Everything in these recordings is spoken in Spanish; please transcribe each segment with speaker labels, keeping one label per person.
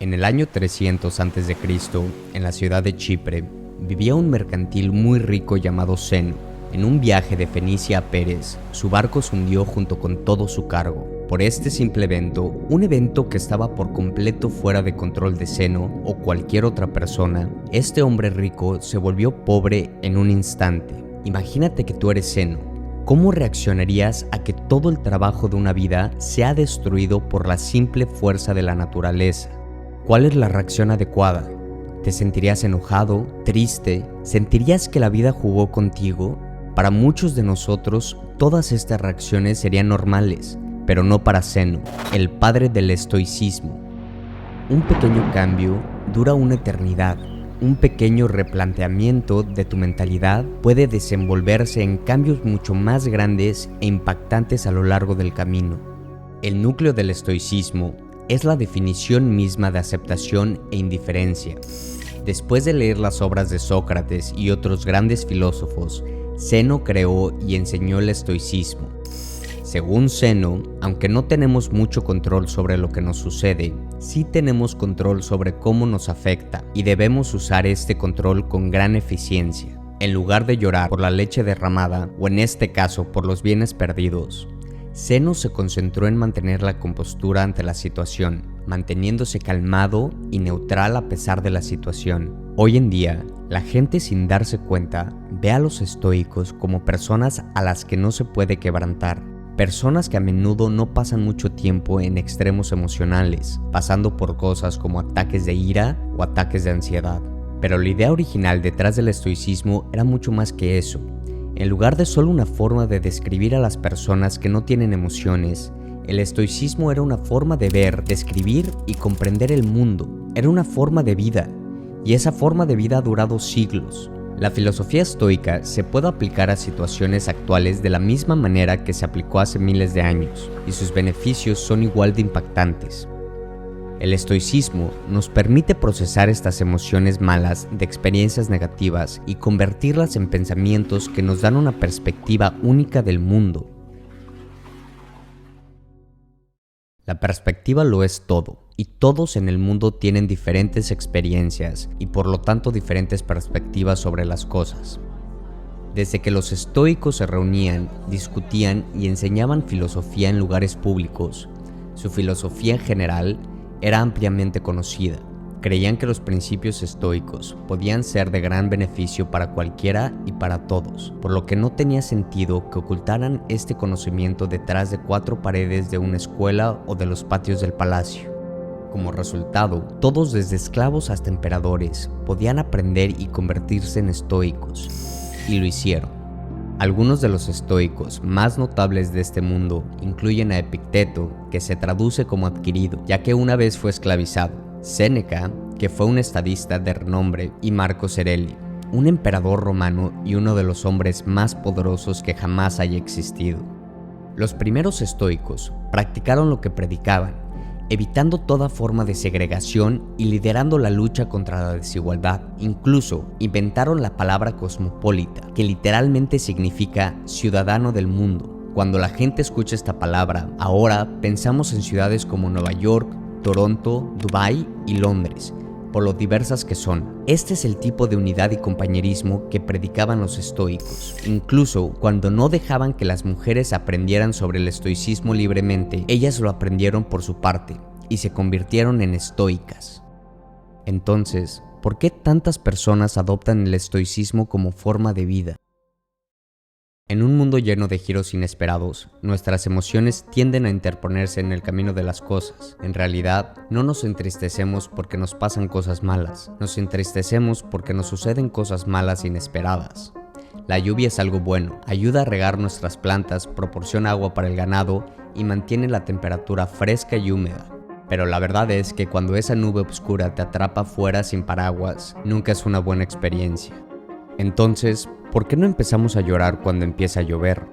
Speaker 1: En el año 300 a.C., en la ciudad de Chipre, vivía un mercantil muy rico llamado Zeno. En un viaje de Fenicia a Pérez, su barco se hundió junto con todo su cargo. Por este simple evento, un evento que estaba por completo fuera de control de Zeno o cualquier otra persona, este hombre rico se volvió pobre en un instante. Imagínate que tú eres Zeno. ¿Cómo reaccionarías a que todo el trabajo de una vida sea destruido por la simple fuerza de la naturaleza? ¿Cuál es la reacción adecuada? ¿Te sentirías enojado, triste? ¿Sentirías que la vida jugó contigo? Para muchos de nosotros, todas estas reacciones serían normales, pero no para Zeno, el padre del estoicismo. Un pequeño cambio dura una eternidad. Un pequeño replanteamiento de tu mentalidad puede desenvolverse en cambios mucho más grandes e impactantes a lo largo del camino. El núcleo del estoicismo es la definición misma de aceptación e indiferencia. Después de leer las obras de Sócrates y otros grandes filósofos, Zeno creó y enseñó el estoicismo. Según Zeno, aunque no tenemos mucho control sobre lo que nos sucede, sí tenemos control sobre cómo nos afecta y debemos usar este control con gran eficiencia. En lugar de llorar por la leche derramada, o en este caso por los bienes perdidos, Zeno se concentró en mantener la compostura ante la situación, manteniéndose calmado y neutral a pesar de la situación. Hoy en día, la gente sin darse cuenta ve a los estoicos como personas a las que no se puede quebrantar. Personas que a menudo no pasan mucho tiempo en extremos emocionales, pasando por cosas como ataques de ira o ataques de ansiedad. Pero la idea original detrás del estoicismo era mucho más que eso. En lugar de solo una forma de describir a las personas que no tienen emociones, el estoicismo era una forma de ver, describir y comprender el mundo. Era una forma de vida, y esa forma de vida ha durado siglos. La filosofía estoica se puede aplicar a situaciones actuales de la misma manera que se aplicó hace miles de años, y sus beneficios son igual de impactantes. El estoicismo nos permite procesar estas emociones malas de experiencias negativas y convertirlas en pensamientos que nos dan una perspectiva única del mundo. La perspectiva lo es todo, y todos en el mundo tienen diferentes experiencias y por lo tanto diferentes perspectivas sobre las cosas. Desde que los estoicos se reunían, discutían y enseñaban filosofía en lugares públicos, su filosofía en general era ampliamente conocida. Creían que los principios estoicos podían ser de gran beneficio para cualquiera y para todos, por lo que no tenía sentido que ocultaran este conocimiento detrás de 4 paredes de una escuela o de los patios del palacio. Como resultado, todos desde esclavos hasta emperadores podían aprender y convertirse en estoicos, y lo hicieron. Algunos de los estoicos más notables de este mundo incluyen a Epicteto, que se traduce como adquirido, ya que una vez fue esclavizado, Séneca, que fue un estadista de renombre, y Marcus Aurelio, un emperador romano y uno de los hombres más poderosos que jamás haya existido. Los primeros estoicos practicaron lo que predicaban, evitando toda forma de segregación y liderando la lucha contra la desigualdad. Incluso inventaron la palabra cosmopolita, que literalmente significa ciudadano del mundo. Cuando la gente escucha esta palabra, ahora pensamos en ciudades como Nueva York, Toronto, Dubái y Londres, por lo diversas que son. Este es el tipo de unidad y compañerismo que predicaban los estoicos. Incluso cuando no dejaban que las mujeres aprendieran sobre el estoicismo libremente, ellas lo aprendieron por su parte y se convirtieron en estoicas. Entonces, ¿por qué tantas personas adoptan el estoicismo como forma de vida? En un mundo lleno de giros inesperados, nuestras emociones tienden a interponerse en el camino de las cosas. En realidad, no nos entristecemos porque nos pasan cosas malas, nos entristecemos porque nos suceden cosas malas inesperadas. La lluvia es algo bueno, ayuda a regar nuestras plantas, proporciona agua para el ganado y mantiene la temperatura fresca y húmeda. Pero la verdad es que cuando esa nube oscura te atrapa fuera sin paraguas, nunca es una buena experiencia. Entonces, ¿por qué no empezamos a llorar cuando empieza a llover?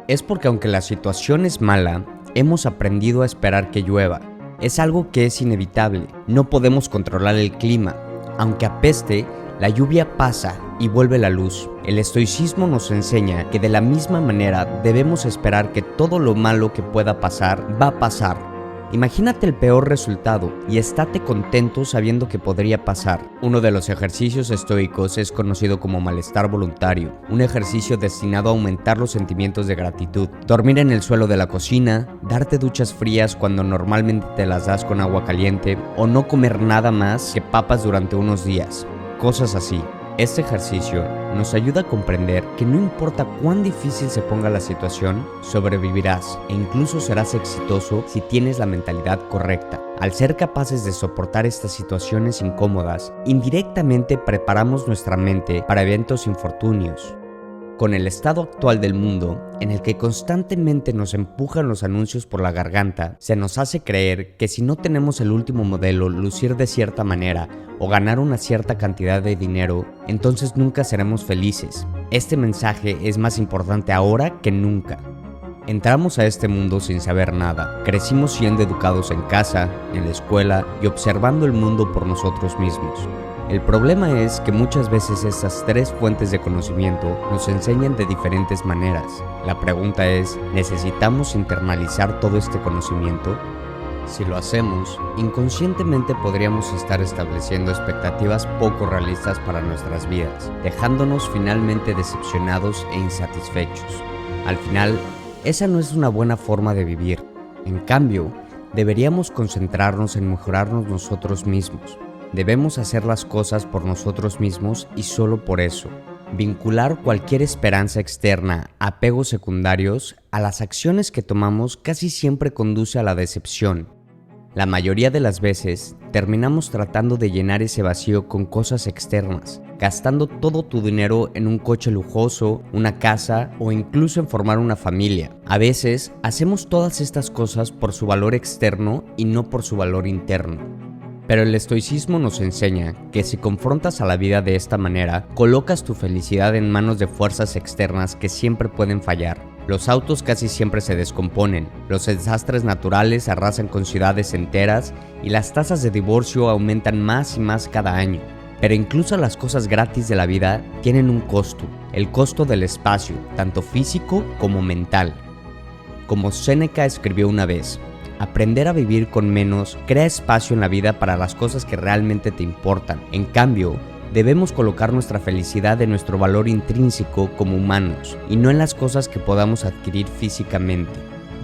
Speaker 1: Es porque aunque la situación es mala, hemos aprendido a esperar que llueva. Es algo que es inevitable. No podemos controlar el clima. Aunque apeste, la lluvia pasa y vuelve la luz. El estoicismo nos enseña que de la misma manera debemos esperar que todo lo malo que pueda pasar va a pasar. Imagínate el peor resultado y estate contento sabiendo que podría pasar. Uno de los ejercicios estoicos es conocido como malestar voluntario, un ejercicio destinado a aumentar los sentimientos de gratitud. Dormir en el suelo de la cocina, darte duchas frías cuando normalmente te las das con agua caliente, o no comer nada más que papas durante unos días. Cosas así. Este ejercicio nos ayuda a comprender que no importa cuán difícil se ponga la situación, sobrevivirás e incluso serás exitoso si tienes la mentalidad correcta. Al ser capaces de soportar estas situaciones incómodas, indirectamente preparamos nuestra mente para eventos infortunios. Con el estado actual del mundo, en el que constantemente nos empujan los anuncios por la garganta, se nos hace creer que si no tenemos el último modelo, lucir de cierta manera o ganar una cierta cantidad de dinero, entonces nunca seremos felices. Este mensaje es más importante ahora que nunca. Entramos a este mundo sin saber nada. Crecimos siendo educados en casa, en la escuela y observando el mundo por nosotros mismos. El problema es que muchas veces estas tres fuentes de conocimiento nos enseñan de diferentes maneras. La pregunta es, ¿necesitamos internalizar todo este conocimiento? Si lo hacemos, inconscientemente podríamos estar estableciendo expectativas poco realistas para nuestras vidas, dejándonos finalmente decepcionados e insatisfechos. Al final, esa no es una buena forma de vivir. En cambio, deberíamos concentrarnos en mejorarnos nosotros mismos. Debemos hacer las cosas por nosotros mismos y solo por eso. Vincular cualquier esperanza externa a apegos secundarios a las acciones que tomamos casi siempre conduce a la decepción. La mayoría de las veces terminamos tratando de llenar ese vacío con cosas externas, gastando todo tu dinero en un coche lujoso, una casa o incluso en formar una familia. A veces hacemos todas estas cosas por su valor externo y no por su valor interno. Pero el estoicismo nos enseña que si confrontas a la vida de esta manera, colocas tu felicidad en manos de fuerzas externas que siempre pueden fallar. Los autos casi siempre se descomponen, los desastres naturales arrasan con ciudades enteras y las tasas de divorcio aumentan más y más cada año. Pero incluso las cosas gratis de la vida tienen un costo, el costo del espacio, tanto físico como mental. Como Séneca escribió una vez, aprender a vivir con menos crea espacio en la vida para las cosas que realmente te importan. En cambio, debemos colocar nuestra felicidad en nuestro valor intrínseco como humanos y no en las cosas que podamos adquirir físicamente.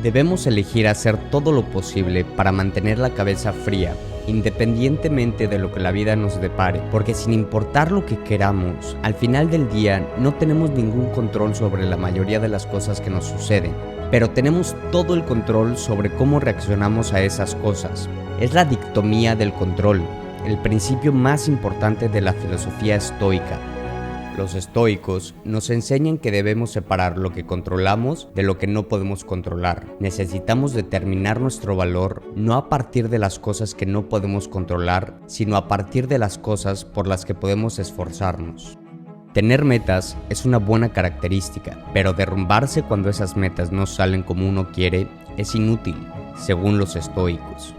Speaker 1: Debemos elegir hacer todo lo posible para mantener la cabeza fría, independientemente de lo que la vida nos depare, porque sin importar lo que queramos, al final del día no tenemos ningún control sobre la mayoría de las cosas que nos suceden. Pero tenemos todo el control sobre cómo reaccionamos a esas cosas. Es la dicotomía del control, el principio más importante de la filosofía estoica. Los estoicos nos enseñan que debemos separar lo que controlamos de lo que no podemos controlar. Necesitamos determinar nuestro valor no a partir de las cosas que no podemos controlar, sino a partir de las cosas por las que podemos esforzarnos. Tener metas es una buena característica, pero derrumbarse cuando esas metas no salen como uno quiere es inútil, según los estoicos.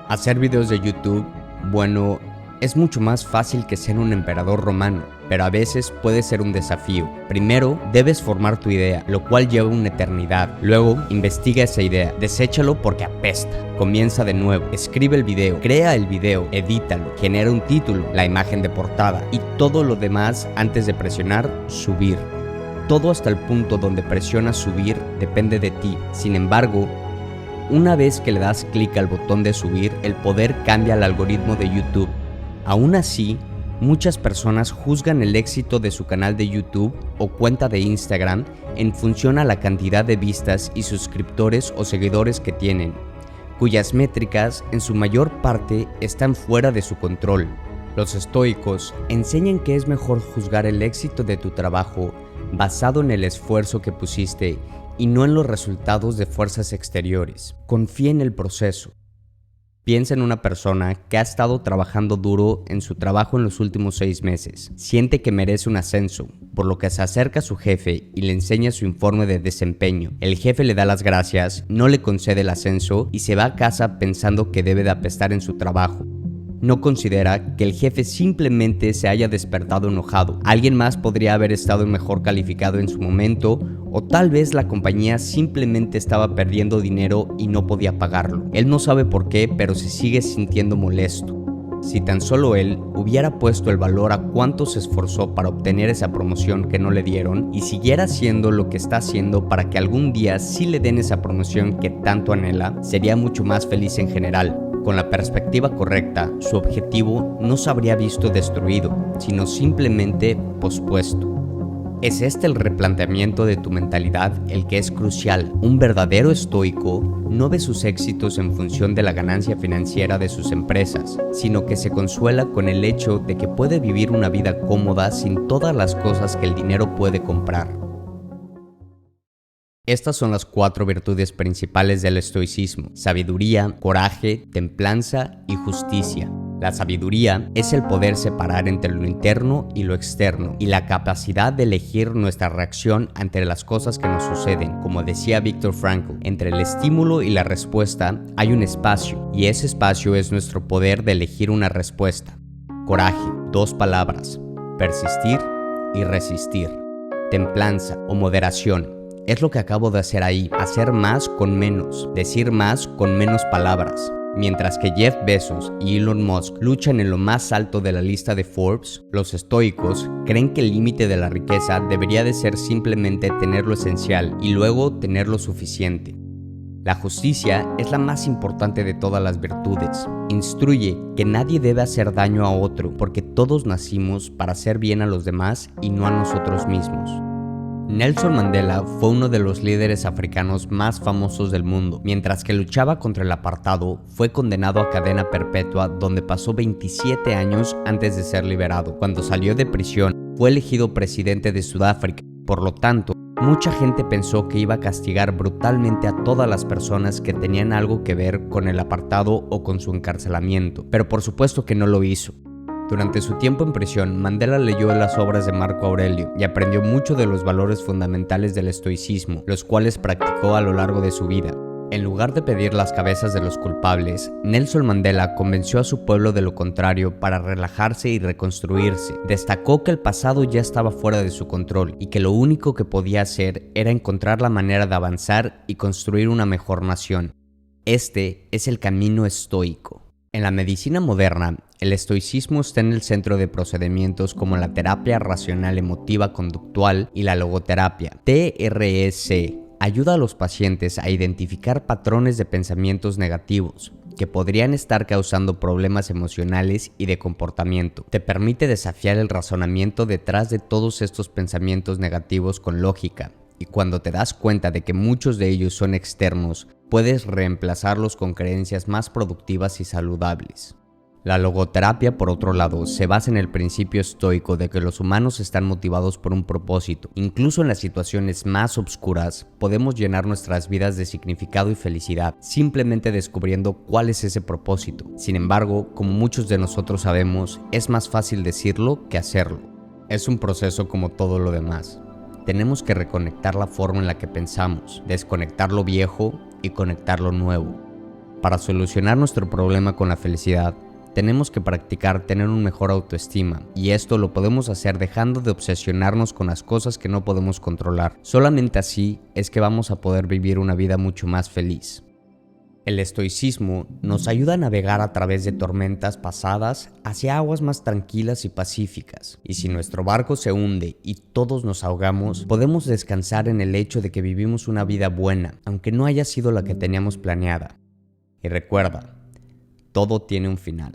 Speaker 1: Hacer videos de YouTube, bueno, es mucho más fácil que ser un emperador romano, pero a veces puede ser un desafío. Primero, debes formar tu idea, lo cual lleva una eternidad. Luego, investiga esa idea, deséchalo porque apesta. Comienza de nuevo, escribe el video, crea el video, edítalo, genera un título, la imagen de portada y todo lo demás antes de presionar subir. Todo hasta el punto donde presionas subir depende de ti. Sin embargo, una vez que le das clic al botón de subir, el poder cambia al algoritmo de YouTube. Aún así, muchas personas juzgan el éxito de su canal de YouTube o cuenta de Instagram en función a la cantidad de vistas y suscriptores o seguidores que tienen, cuyas métricas en su mayor parte están fuera de su control. Los estoicos enseñan que es mejor juzgar el éxito de tu trabajo basado en el esfuerzo que pusiste y no en los resultados de fuerzas exteriores. Confía en el proceso. Piensa en una persona que ha estado trabajando duro en su trabajo en los últimos 6 meses. Siente que merece un ascenso, por lo que se acerca a su jefe y le enseña su informe de desempeño. El jefe le da las gracias, no le concede el ascenso y se va a casa pensando que debe de apestar en su trabajo. No considera que el jefe simplemente se haya despertado enojado. Alguien más podría haber estado mejor calificado en su momento, o tal vez la compañía simplemente estaba perdiendo dinero y no podía pagarlo. Él no sabe por qué, pero se sigue sintiendo molesto. Si tan solo él hubiera puesto el valor a cuánto se esforzó para obtener esa promoción que no le dieron y siguiera haciendo lo que está haciendo para que algún día sí le den esa promoción que tanto anhela, sería mucho más feliz en general. Con la perspectiva correcta, su objetivo no se habría visto destruido, sino simplemente pospuesto. ¿Es este el replanteamiento de tu mentalidad el que es crucial? Un verdadero estoico no ve sus éxitos en función de la ganancia financiera de sus empresas, sino que se consuela con el hecho de que puede vivir una vida cómoda sin todas las cosas que el dinero puede comprar. Estas son las 4 virtudes principales del estoicismo: sabiduría, coraje, templanza y justicia. La sabiduría es el poder separar entre lo interno y lo externo, y la capacidad de elegir nuestra reacción ante las cosas que nos suceden. Como decía Viktor Frankl, entre el estímulo y la respuesta hay un espacio, y ese espacio es nuestro poder de elegir una respuesta. Coraje, 2 palabras: persistir y resistir. Templanza o moderación. Es lo que acabo de hacer ahí, hacer más con menos, decir más con menos palabras. Mientras que Jeff Bezos y Elon Musk luchan en lo más alto de la lista de Forbes, los estoicos creen que el límite de la riqueza debería de ser simplemente tener lo esencial y luego tener lo suficiente. La justicia es la más importante de todas las virtudes. Instruye que nadie debe hacer daño a otro porque todos nacimos para hacer bien a los demás y no a nosotros mismos. Nelson Mandela fue uno de los líderes africanos más famosos del mundo. Mientras que luchaba contra el apartado, fue condenado a cadena perpetua donde pasó 27 años antes de ser liberado. Cuando salió de prisión, fue elegido presidente de Sudáfrica. Por lo tanto, mucha gente pensó que iba a castigar brutalmente a todas las personas que tenían algo que ver con el apartado o con su encarcelamiento, pero por supuesto que no lo hizo. Durante su tiempo en prisión, Mandela leyó las obras de Marco Aurelio y aprendió mucho de los valores fundamentales del estoicismo, los cuales practicó a lo largo de su vida. En lugar de pedir las cabezas de los culpables, Nelson Mandela convenció a su pueblo de lo contrario para relajarse y reconstruirse. Destacó que el pasado ya estaba fuera de su control y que lo único que podía hacer era encontrar la manera de avanzar y construir una mejor nación. Este es el camino estoico. En la medicina moderna, el estoicismo está en el centro de procedimientos como la terapia racional emotiva conductual y la logoterapia. TREC ayuda a los pacientes a identificar patrones de pensamientos negativos que podrían estar causando problemas emocionales y de comportamiento. Te permite desafiar el razonamiento detrás de todos estos pensamientos negativos con lógica, y cuando te das cuenta de que muchos de ellos son externos, puedes reemplazarlos con creencias más productivas y saludables. La logoterapia, por otro lado, se basa en el principio estoico de que los humanos están motivados por un propósito. Incluso en las situaciones más oscuras, podemos llenar nuestras vidas de significado y felicidad, simplemente descubriendo cuál es ese propósito. Sin embargo, como muchos de nosotros sabemos, es más fácil decirlo que hacerlo. Es un proceso como todo lo demás. Tenemos que reconectar la forma en la que pensamos, desconectar lo viejo y conectar lo nuevo. Para solucionar nuestro problema con la felicidad, tenemos que practicar tener un mejor autoestima, y esto lo podemos hacer dejando de obsesionarnos con las cosas que no podemos controlar. Solamente así es que vamos a poder vivir una vida mucho más feliz. El estoicismo nos ayuda a navegar a través de tormentas pasadas hacia aguas más tranquilas y pacíficas. Y si nuestro barco se hunde y todos nos ahogamos, podemos descansar en el hecho de que vivimos una vida buena, aunque no haya sido la que teníamos planeada. Y recuerda, todo tiene un final.